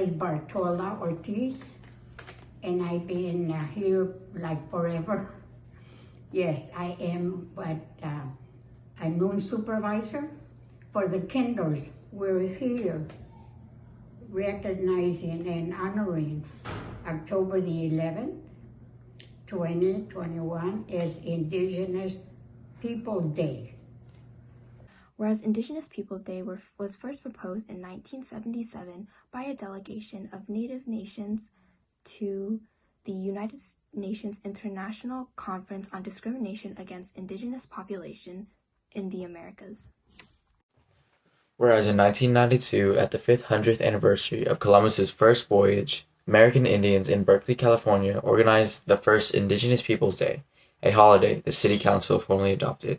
is Bartola Ortiz, and I've been here like forever. Yes, I am a noon supervisor for the kinders. We're here recognizing and honoring October the 11th, 2021 as Indigenous Peoples Day. Whereas Indigenous Peoples Day was first proposed in 1977 by a delegation of Native nations to the United Nations International Conference on Discrimination Against Indigenous Population in the Americas. Whereas in 1992, at the 500th anniversary of Columbus's first voyage, American Indians in Berkeley, California organized the first Indigenous Peoples Day, a holiday the City Council formally adopted.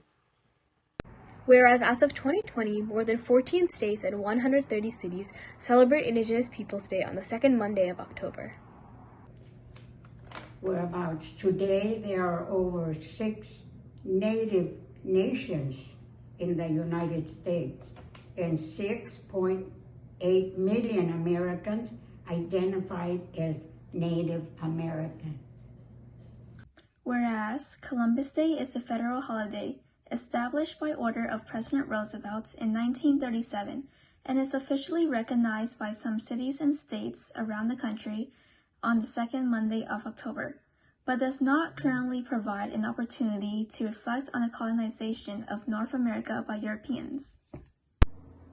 Whereas as of 2020, more than 14 states and 130 cities celebrate Indigenous Peoples Day on the second Monday of October. Whereabouts today, there are over 6 Native nations in the United States, and 6.8 million Americans identified as Native Americans. Whereas Columbus Day is a federal holiday established by order of President Roosevelt in 1937 and is officially recognized by some cities and states around the country on the second Monday of October, but does not currently provide an opportunity to reflect on the colonization of North America by Europeans.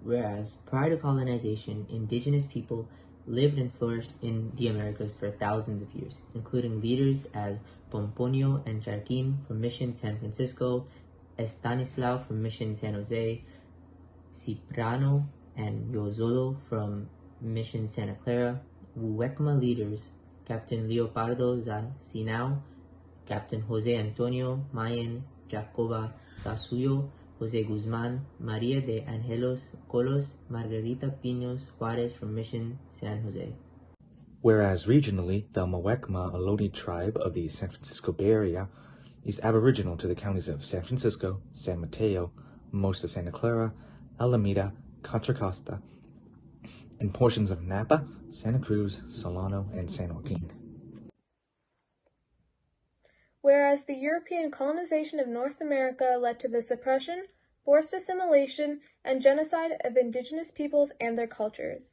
Whereas, prior to colonization, indigenous people lived and flourished in the Americas for thousands of years, including leaders as Pomponio and Jarquin from Mission San Francisco, Estanislao from Mission San Jose, Cipriano and Yozolo from Mission Santa Clara, Huecma leaders Captain Leopardo Zacinao, Captain Jose Antonio Mayen Jacoba Sasuyo, Jose Guzman, Maria de Angelos Colos, Margarita Pinos Juarez from Mission San Jose. Whereas regionally, the Muwekma Ohlone tribe of the San Francisco Bay Area is aboriginal to the counties of San Francisco, San Mateo, most of Santa Clara, Alameda, Contra Costa, and portions of Napa, Santa Cruz, Solano, and San Joaquin. Whereas the European colonization of North America led to the suppression, forced assimilation, and genocide of indigenous peoples and their cultures.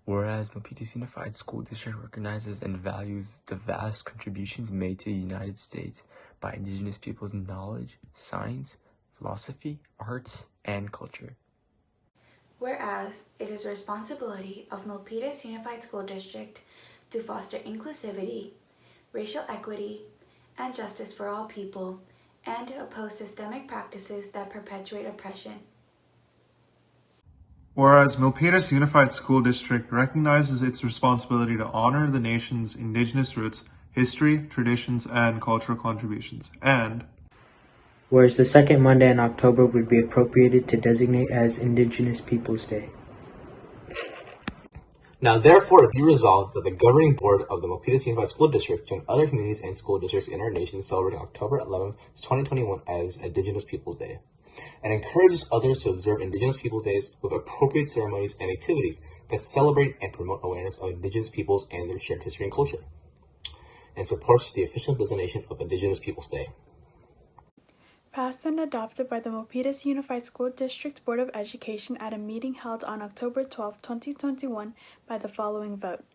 Whereas Milpitas Unified School District recognizes and values the vast contributions made to the United States by indigenous peoples' knowledge, science, philosophy, arts, and culture. Whereas it is the responsibility of Milpitas Unified School District to foster inclusivity, racial equity, and justice for all people, and to oppose systemic practices that perpetuate oppression. Whereas Milpitas Unified School District recognizes its responsibility to honor the nation's indigenous roots, history, traditions, and cultural contributions, and Whereas the second Monday in October would be appropriated to designate as Indigenous Peoples Day. Now therefore be resolved that the governing board of the Milpitas Unified School District join other communities and school districts in our nation celebrating October 11, 2021 as Indigenous Peoples Day, and encourages others to observe Indigenous Peoples Days with appropriate ceremonies and activities that celebrate and promote awareness of Indigenous peoples and their shared history and culture, and supports the official designation of Indigenous Peoples Day. Passed and adopted by the Milpitas Unified School District Board of Education at a meeting held on October 12, 2021 by the following vote.